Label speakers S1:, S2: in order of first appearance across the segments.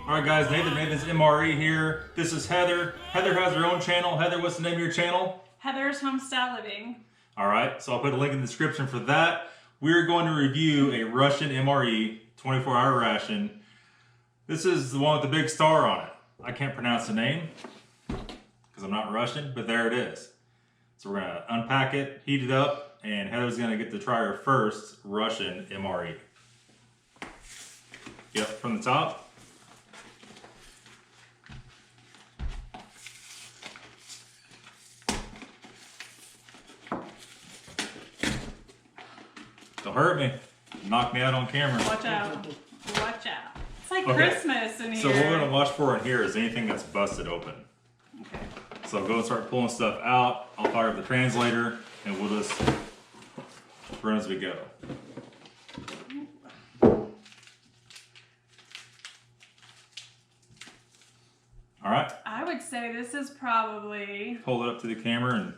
S1: Alright guys, Nathan's MRE here. This is Heather. Heather has her own channel. Heather, what's the name of your channel?
S2: Heather's Homestyle Living.
S1: Alright, so I'll put a link in the description for that. We're going to review a Russian MRE 24-hour ration. This is the one with the big star on it. I can't pronounce the name because I'm not Russian, but there it is. So we're going to unpack it, heat it up, and Heather's going to get to try her first Russian MRE. Yep, from the top. Don't hurt me. Knock me out on camera.
S2: Watch out. Watch out. It's like Christmas in here.
S1: So what we're going to watch for in here is anything that's busted open.
S2: Okay.
S1: So I'll go and start pulling stuff out. I'll fire up the translator and we'll just run as we go. Alright.
S2: I would say this is probably...
S1: Hold it up to the camera and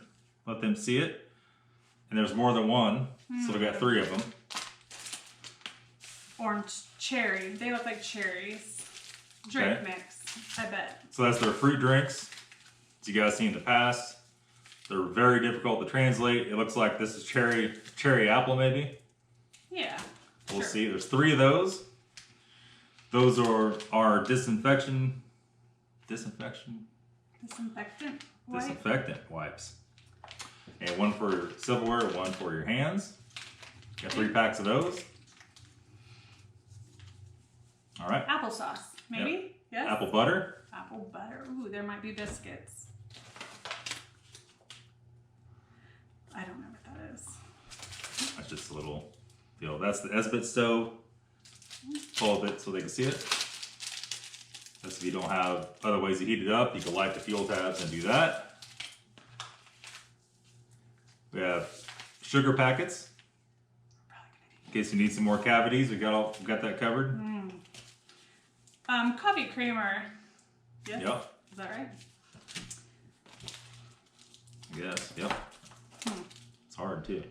S1: let them see it. And there's more than one, so we got 3 of them.
S2: Orange cherry. They look like cherries. Drink mix, I bet.
S1: So that's their fruit drinks. As you guys seen in the past. They're very difficult to translate. It looks like this is cherry apple maybe.
S2: Yeah.
S1: We'll see. There's 3 of those. Those are disinfectant wipes. And 1 for silverware, 1 for your hands. Got 3 packs of those. All right.
S2: Applesauce, maybe?
S1: Yep.
S2: Yes?
S1: Apple butter.
S2: Apple butter. Ooh, there might be biscuits. I don't know what that is.
S1: That's just a little deal. That's the Esbit stove. Pull it so they can see it. That's if you don't have other ways to heat it up. You can light the fuel tabs and do that. We have sugar packets. In case you need some more cavities, we got that covered.
S2: Coffee creamer. Yes?
S1: Yep.
S2: Is that right?
S1: Yes. Yep. It's hard too.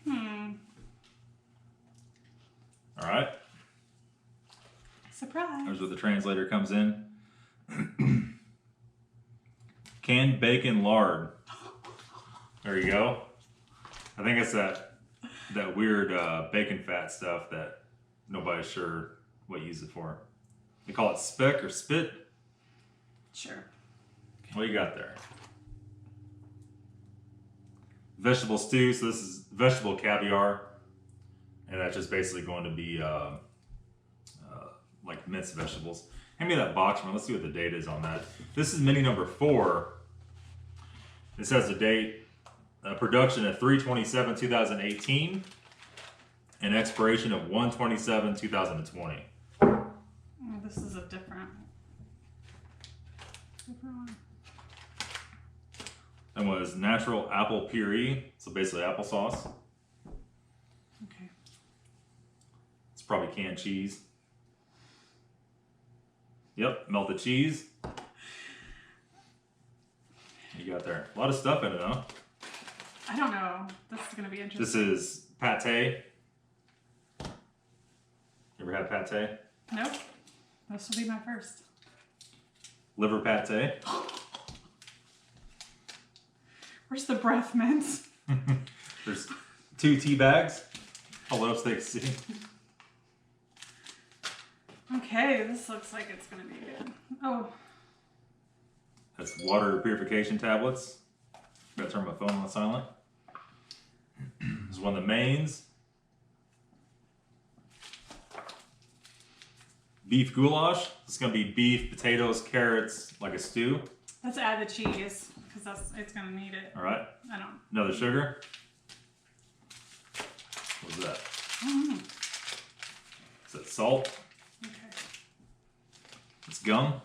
S1: All right.
S2: Surprise.
S1: There's where the translator comes in. Canned bacon lard. There you go. I think it's that weird bacon fat stuff that nobody's sure what you use it for. They call it speck or spit.
S2: Sure.
S1: What you got there? Vegetable stew. So this is vegetable caviar, and that's just basically going to be like minced vegetables. Hand me that box, man. Let's see what the date is on that. This is mini number 4. This has the date. Production of 3/27/2018 and expiration of 1/27/2020.
S2: This is a different one.
S1: And was natural apple puree, so basically applesauce.
S2: Okay.
S1: It's probably canned cheese. Yep, melted cheese. You got there. A lot of stuff in it, huh?
S2: I don't know. This is going to be interesting.
S1: This is pate. You ever had pate?
S2: Nope. This will be my first.
S1: Liver pate.
S2: Where's the breath mints?
S1: There's 2 tea bags. Hold it up so they can see.
S2: Okay, this looks like it's going to be good. Oh.
S1: That's water purification tablets. Gotta turn my phone on silent. This is one of the mains. Beef goulash. It's gonna be beef, potatoes, carrots, like a stew.
S2: Let's add the cheese because it's gonna need it.
S1: All right.
S2: I don't.
S1: Another sugar. What's that? Is that salt?
S2: Okay.
S1: It's gum.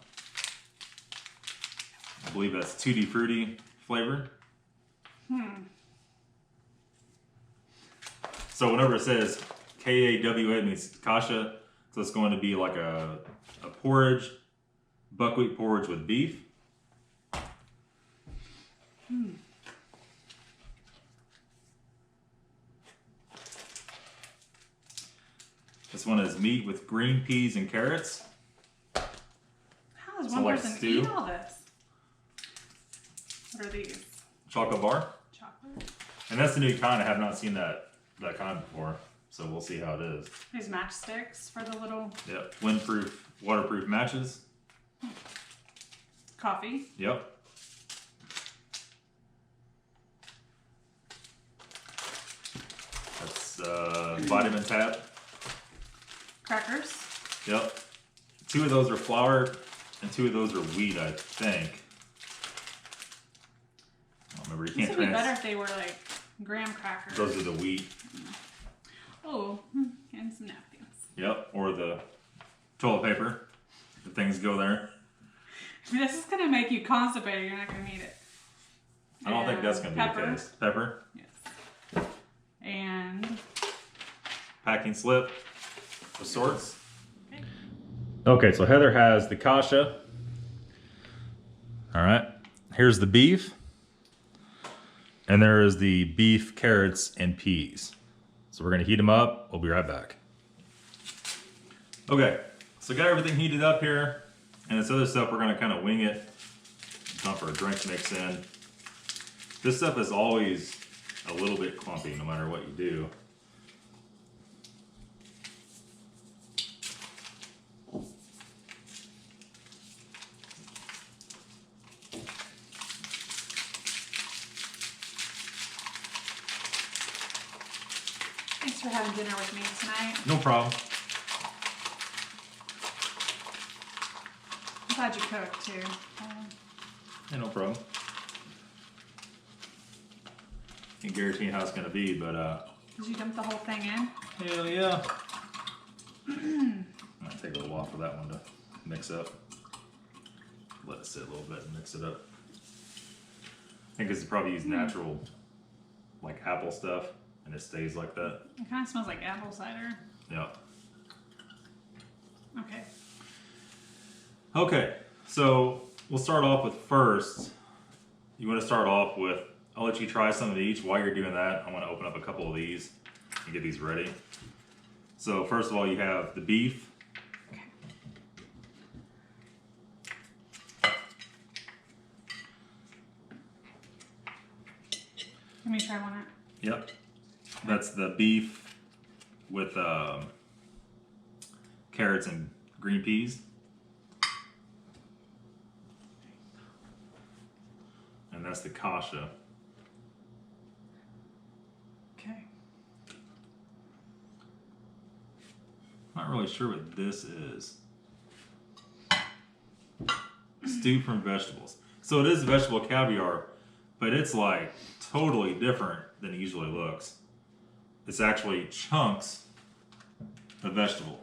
S1: I believe that's Tutti Frutti flavored. So whenever it says K-A-W-A, it means kasha. So it's going to be like a porridge, buckwheat porridge with beef. one is meat with green peas and carrots.
S2: How does
S1: So
S2: one
S1: like
S2: person
S1: stew?
S2: eat all this? What are these?
S1: Chocolate bar.
S2: Chocolate?
S1: And that's the new kind. I have not seen that kind before. So we'll see how it is.
S2: These matchsticks for the little
S1: Yep. Windproof, waterproof matches.
S2: coffee.
S1: Yep. That's vitamin tap.
S2: Crackers.
S1: Yep. 2 of those are flour and 2 of those are wheat, I think. I don't remember. You
S2: This
S1: can't
S2: would be better if they were like graham crackers.
S1: Those are the wheat.
S2: Oh, and some napkins.
S1: Yep. Or the toilet paper. If things go there.
S2: This is gonna make you constipated. You're not gonna need it.
S1: I don't think that's going to be the case. Pepper.
S2: Yes. And
S1: Packing slip of sorts.
S2: okay.
S1: Okay, so Heather has the kasha. All right. Here's the beef. And there is the beef, carrots, and peas. So we're going to heat them up. We'll be right back. Okay, so got everything heated up here. And this other stuff, we're going to kind of wing it. Dump our drink mix in. This stuff is always a little bit clumpy no matter what you do.
S2: Thanks for having dinner with me tonight.
S1: No problem.
S2: I'm glad you cooked too.
S1: Yeah, no problem. Can't guarantee how it's gonna be, but
S2: Did you dump the whole thing in?
S1: hell yeah. I'll take a little while for that one to mix up. Let it sit a little bit and mix it up. I think it's probably use natural, like apple stuff, and it stays like that.
S2: It kind of smells like apple cider.
S1: Yeah.
S2: Okay.
S1: Okay, so we'll start off with first. You want to start off with, I'll let you try some of each. While you're doing that, I want to open up a couple of these and get these ready. So first of all, you have the beef.
S2: Okay. Let me try one.
S1: Yep. That's the beef with carrots and green peas. And that's the kasha.
S2: Okay.
S1: Not really sure what this is. Stew from vegetables. So it is vegetable caviar, but it's like totally different than it usually looks. It's actually chunks of vegetable.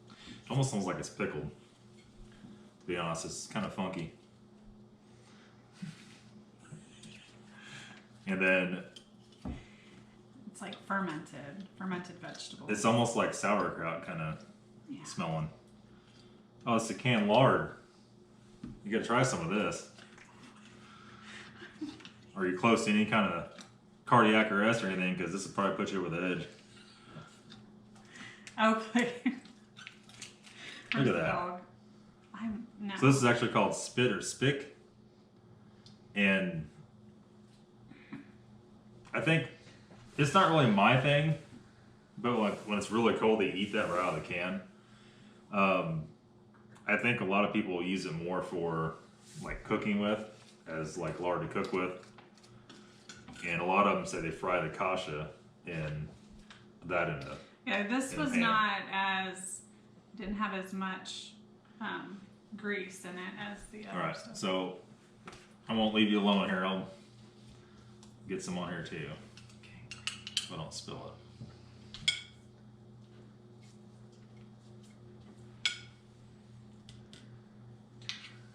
S1: It almost smells like it's pickled. To be honest, it's kind of funky. And then
S2: It's like fermented vegetables.
S1: it's almost like sauerkraut kind of
S2: Yeah.
S1: smelling. Oh, it's a canned lard. You gotta try some of this. Are you close to any kind of cardiac arrest or anything? Because this will probably put you over the edge.
S2: Okay.
S1: Look at that.
S2: Dog? No.
S1: So this is actually called spit or spick. And I think it's not really my thing, but like when it's really cold, they eat that right out of the can. I think a lot of people use it more for like cooking with, as like lard to cook with. And a lot of them say they fry the kasha in that in the.
S2: Yeah, this
S1: in
S2: was
S1: pan.
S2: not as, didn't have as much grease in it as the other
S1: All right,
S2: stuff.
S1: so I won't leave you alone here. I'll get some on here too,
S2: Okay.
S1: so I don't spill it.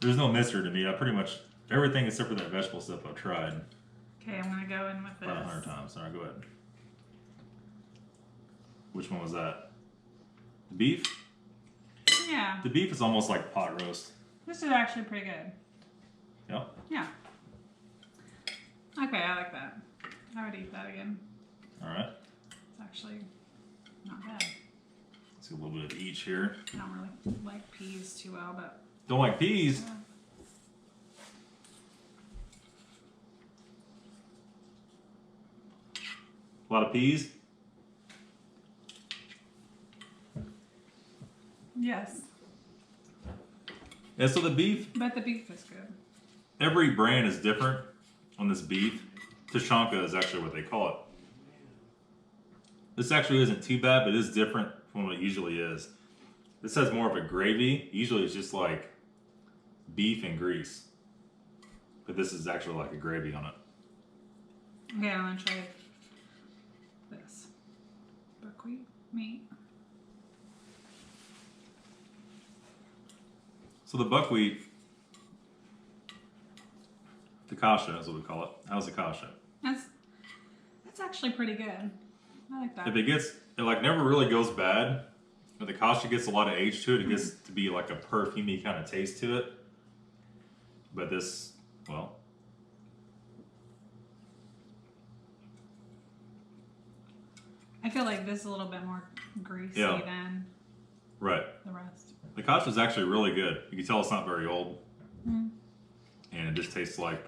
S1: There's no mystery to me. I pretty much everything except for that vegetable stuff I've tried
S2: Okay, I'm gonna go in with this.
S1: about 100 times. All right, go ahead. Which one was that? The beef?
S2: Yeah,
S1: The beef is almost like pot roast.
S2: this is actually pretty good.
S1: Yep.
S2: Yeah. Okay, I like that. I would eat that again.
S1: All right.
S2: actually not bad.
S1: Let's see a little bit of each here.
S2: I don't really like peas too well, but
S1: Don't like peas?
S2: yeah.
S1: A lot of peas?
S2: Yes,
S1: Yeah, so the beef,
S2: but the beef is good.
S1: every brand is different on this beef. Tashanka is actually what they call it. This actually isn't too bad, but it is different from what it usually is. This has more of a gravy. Usually it's just like beef and grease. But this is actually like a gravy on it.
S2: Okay, I'm gonna try this buckwheat meat.
S1: So the buckwheat, Takasha is what we call it. How's Takasha?
S2: That's actually pretty good. I like that.
S1: If it like never really goes bad. But the Kasha gets a lot of age to it. It gets to be like a perfumey kind of taste to it. But this, well.
S2: I feel like this is a little bit more greasy than
S1: Right.
S2: the rest.
S1: The Kasha is actually really good. You can tell it's not very old.
S2: Mm.
S1: And it just tastes like,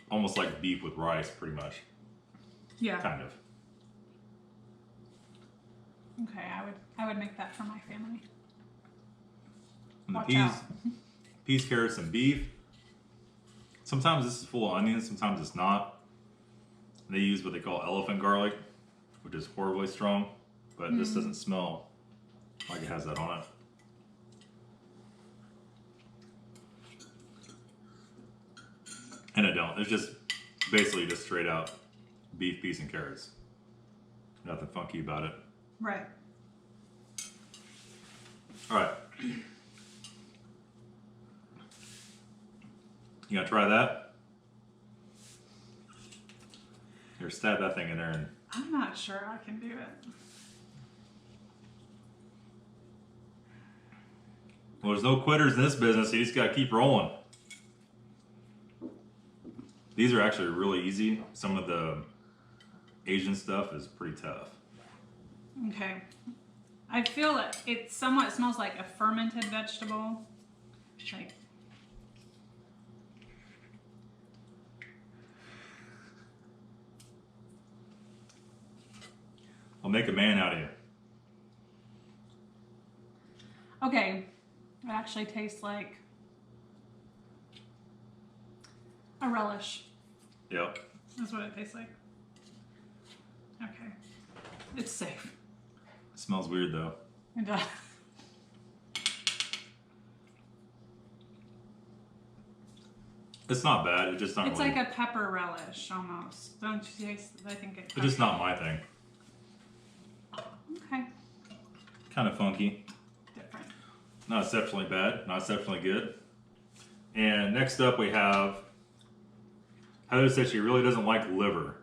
S1: almost like beef with rice, pretty much.
S2: Yeah.
S1: Kind of.
S2: Okay, I would make that for my family.
S1: And the
S2: Watch
S1: peas,
S2: out.
S1: peas, carrots, and beef. Sometimes this is full of onions, sometimes it's not. They use what they call elephant garlic, which is horribly strong, but this doesn't smell like it has that on it. And I don't. It's just basically just straight out beef, peas, and carrots. Nothing funky about it.
S2: Right.
S1: All right. You gonna try that? Here, stab that thing in there and
S2: I'm not sure I can do it.
S1: well, there's no quitters in this business. You just gotta keep rolling. These are actually really easy. Some of the Asian stuff is pretty tough.
S2: Okay. I feel it somewhat smells like a fermented vegetable. Like,
S1: I'll make a man out of you.
S2: okay, it actually tastes like a relish.
S1: Yep.
S2: That's what it tastes like. Okay. It's safe.
S1: It smells weird though.
S2: It does.
S1: It's not bad. It's just not
S2: It's
S1: really,
S2: like a pepper relish almost. Don't you taste? I think it.
S1: it's just not my thing.
S2: Okay.
S1: Kind of funky.
S2: Different.
S1: Not exceptionally bad. Not exceptionally good. And next up we have Heather said she really doesn't like liver.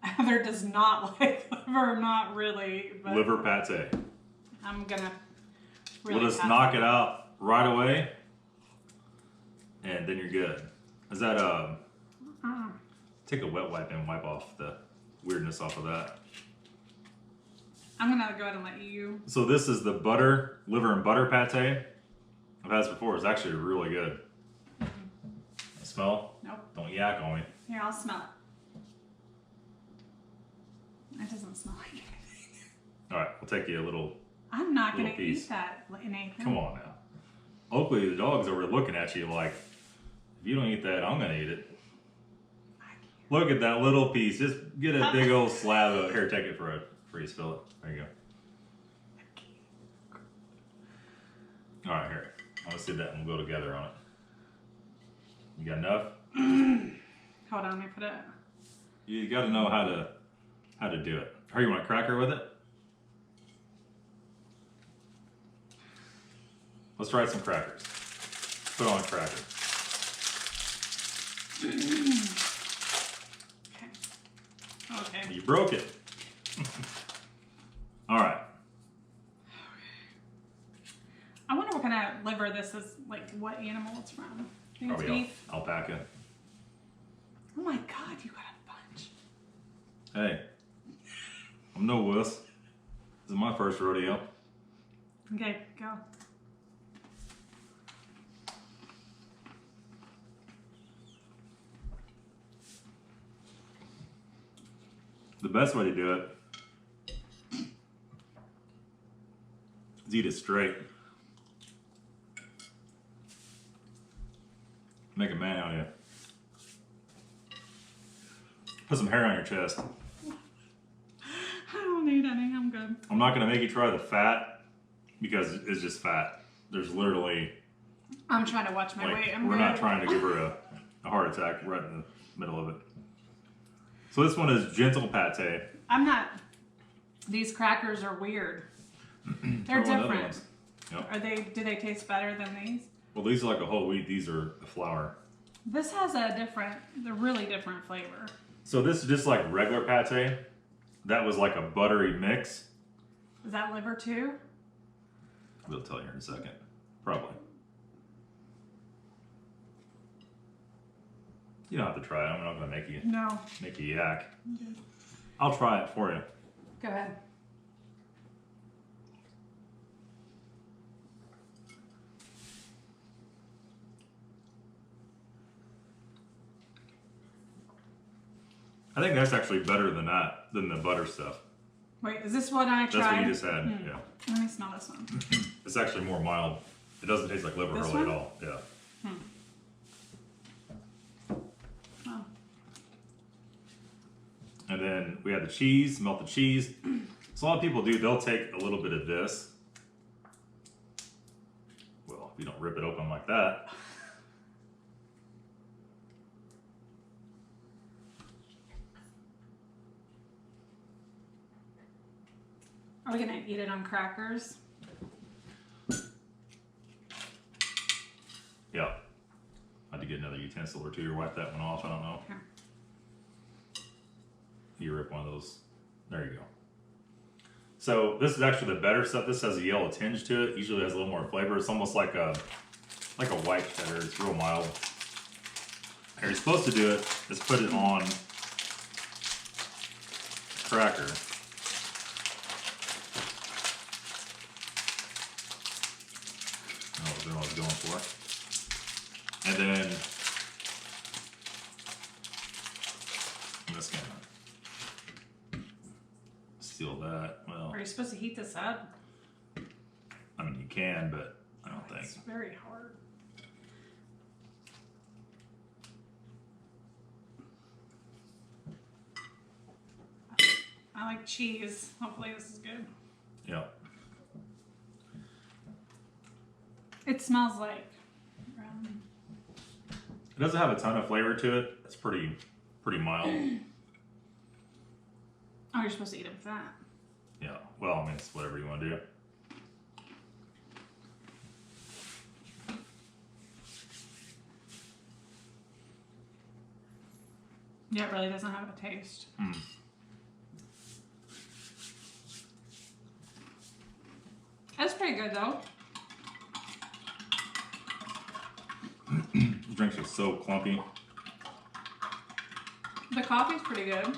S2: Heather does not like liver, not really. But
S1: Liver pate.
S2: I'm gonna. Really
S1: We'll just
S2: pass
S1: knock
S2: on
S1: it out right away, and then you're good. Is that take a wet wipe and wipe off the weirdness off of that.
S2: I'm gonna go ahead and let you.
S1: So this is the butter, liver and butter pate. I've had this before. It's actually really good. Smell?
S2: Nope.
S1: Don't yak on me.
S2: Here, I'll smell it. It doesn't smell like anything.
S1: All right, we'll take you a little.
S2: I'm not gonna
S1: Little piece.
S2: eat that, Nathan.
S1: Come on now. Oakley, the dog's over looking at you like, if you don't eat that, I'm gonna eat it. Look at that little piece. Just get a big old slab of. Here, take it for a free spill it. There you go. All right, here. I want to see that and we'll go together on it. You got enough?
S2: Hold on, let me put it.
S1: You got to know how to do it. Or you want a cracker with it? Let's try some crackers. Put on a cracker.
S2: Okay. Okay.
S1: You broke it. All right.
S2: I wonder what kind of liver this is, like what animal it's from. I think it's
S1: Probably
S2: beef.
S1: alpaca.
S2: Oh my god, you got a bunch.
S1: Hey, I'm no wuss. This is my first rodeo.
S2: Okay, go.
S1: The best way to do it is eat it straight. Make a man out of you. Put some hair on your chest.
S2: I don't need any. I'm good.
S1: I'm not gonna make you try the fat because it's just fat. There's literally
S2: I'm trying to watch my weight. I'm
S1: we're
S2: good.
S1: not trying to give her a heart attack right in the middle of it. So this one is gentle pate.
S2: I'm not. These crackers are weird. They're
S1: Throw in other
S2: different.
S1: ones. Yep.
S2: Are they? Do they taste better than these?
S1: Well, these are like a whole wheat. These are a flour.
S2: This has a really different flavor.
S1: So this is just like regular pate. That was like a buttery mix.
S2: Is that liver too?
S1: We'll tell you in a second. Probably. You don't have to try it. I'm not going to make you yak.
S2: Okay.
S1: I'll try it for you.
S2: Go ahead.
S1: I think that's actually better than that, than the butter stuff.
S2: Wait, is this what I tried?
S1: That's what you just had, yeah.
S2: Let me smell this one.
S1: It's actually more mild. It doesn't taste like liver
S2: This
S1: hardly
S2: one?
S1: at all. Yeah.
S2: Oh.
S1: And then we had the cheese, melted cheese. So a lot of people do, they'll take a little bit of this. Well, if you don't rip it open like that.
S2: Are we gonna eat it on crackers?
S1: Yeah. I had to get another utensil or two or wipe that one off. I don't know.
S2: Here.
S1: You rip one of those. There you go. So this is actually the better stuff. This has a yellow tinge to it. Usually has a little more flavor. It's almost like a white cheddar. It's real mild. How you're supposed to do it is put it on a cracker. That was what I was going for. And then I'm just gonna steal that. Well,
S2: Are you supposed to heat this up?
S1: I mean you can, but I don't think.
S2: It's very hard. I like cheese. Hopefully this is good.
S1: Yeah.
S2: It smells like
S1: It doesn't have a ton of flavor to it. It's pretty mild.
S2: oh, you're supposed to eat it with that.
S1: Yeah. Well, I mean, it's whatever you want to do.
S2: Yeah, it really doesn't have a taste. That's pretty good though.
S1: The drinks are so clumpy.
S2: The coffee's pretty good.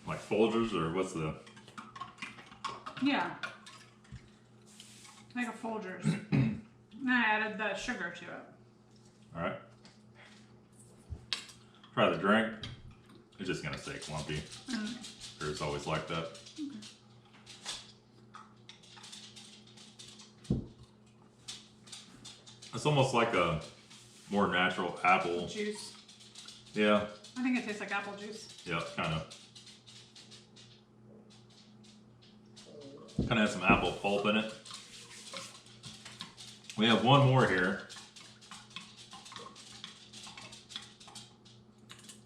S1: Like Folgers, or what's the...
S2: Yeah. Like a Folgers. And I added the sugar to it.
S1: Alright. Try the drink. It's just gonna stay clumpy. Or it's always like that. It's almost like a more natural apple.
S2: Juice.
S1: Yeah.
S2: I think it tastes like apple juice.
S1: Yeah, kind of. Kind of has some apple pulp in it. We have one more here.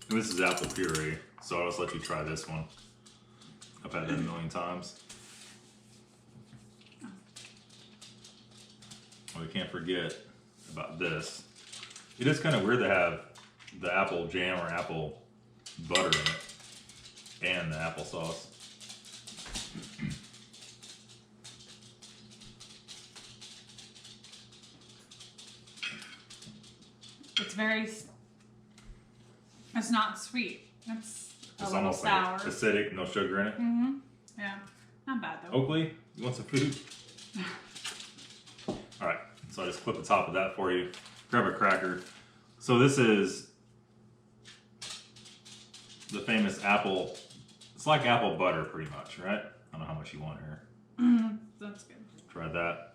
S1: And this is apple puree, so I'll just let you try this one. I've had that a million times. We can't forget about this. It is kind of weird to have the apple jam or apple butter in it and the applesauce.
S2: It's very. It's not sweet. It's A
S1: It's
S2: little
S1: almost
S2: sour.
S1: like acidic, no sugar in it.
S2: Mm-hmm. Yeah. Not bad though.
S1: Oakley, you want some food? All right, so I just clip the top of that for you. Grab a cracker. So this is the famous apple. It's like apple butter pretty much, right? I don't know how much you want here.
S2: That's good.
S1: Try that.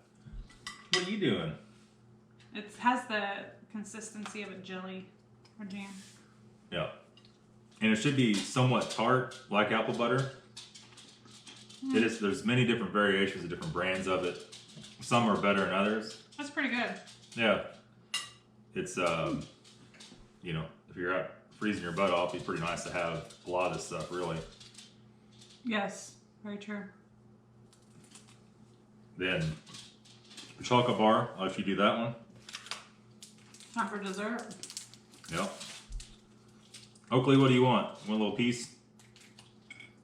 S1: What are you doing?
S2: It has the consistency of a jelly or jam.
S1: Yeah. And it should be somewhat tart, like apple butter. It is. There's many different variations of different brands of it. Some are better than others.
S2: That's pretty good.
S1: Yeah. It's, you know, if you're out freezing your butt off, it'd be pretty nice to have a lot of this stuff, really.
S2: Yes, very true.
S1: Then, the chocolate bar, I'll let you do that one.
S2: Time for dessert.
S1: Yep. Oakley, what do you want? Want a little piece?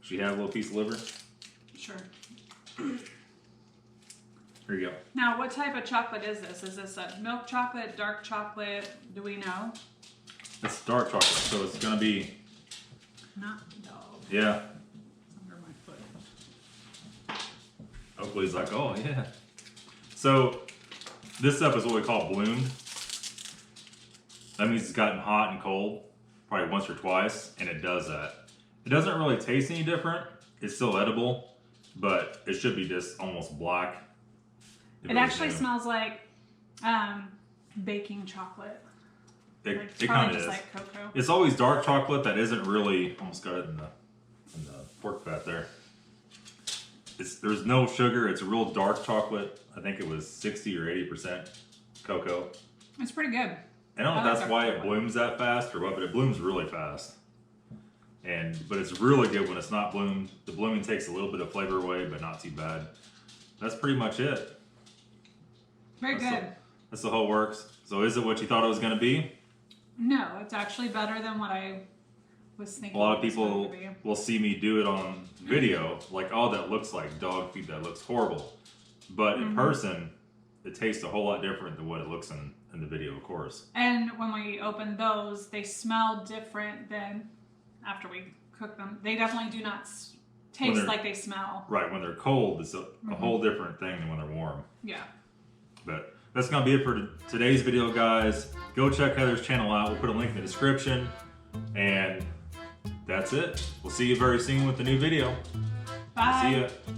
S1: Should you have a little piece of liver?
S2: Sure.
S1: Here you go.
S2: Now, what type of chocolate is this? Is this a milk chocolate, dark chocolate? Do we know?
S1: It's dark chocolate, so it's gonna be,
S2: Not dog.
S1: yeah.
S2: Under my foot.
S1: Oakley's like, oh yeah. So, this stuff is what we call bloomed. That means it's gotten hot and cold, probably once or twice, and it does that. It doesn't really taste any different. It's still edible, but it should be just almost black.
S2: It actually smells like baking chocolate.
S1: It
S2: Probably
S1: kind of
S2: just
S1: is.
S2: like cocoa.
S1: It's always dark chocolate that isn't really, almost got it in the pork fat there. There's no sugar. It's a real dark chocolate. I think it was 60 or 80% cocoa.
S2: It's pretty good.
S1: I don't know
S2: I like
S1: if that's
S2: dark
S1: why it
S2: chocolate.
S1: blooms that fast or what, but it blooms really fast. But it's really good when it's not bloomed. The blooming takes a little bit of flavor away, but not too bad. That's pretty much it.
S2: Very good.
S1: That's the whole works. So is it what you thought it was going to be?
S2: No, it's actually better than what I was thinking.
S1: A lot of
S2: it was going
S1: people
S2: to be.
S1: will see me do it on video, like, oh, that looks like dog food, that looks horrible. But in person, it tastes a whole lot different than what it looks in the video, of course.
S2: And when we open those, they smell different than after we cook them. They definitely do not taste like they smell.
S1: Right, when they're cold, it's a whole different thing than when they're warm.
S2: Yeah.
S1: But that's going to be it for today's video, guys. Go check Heather's channel out. We'll put a link in the description. And that's it. We'll see you very soon with the new video.
S2: Bye.
S1: See ya.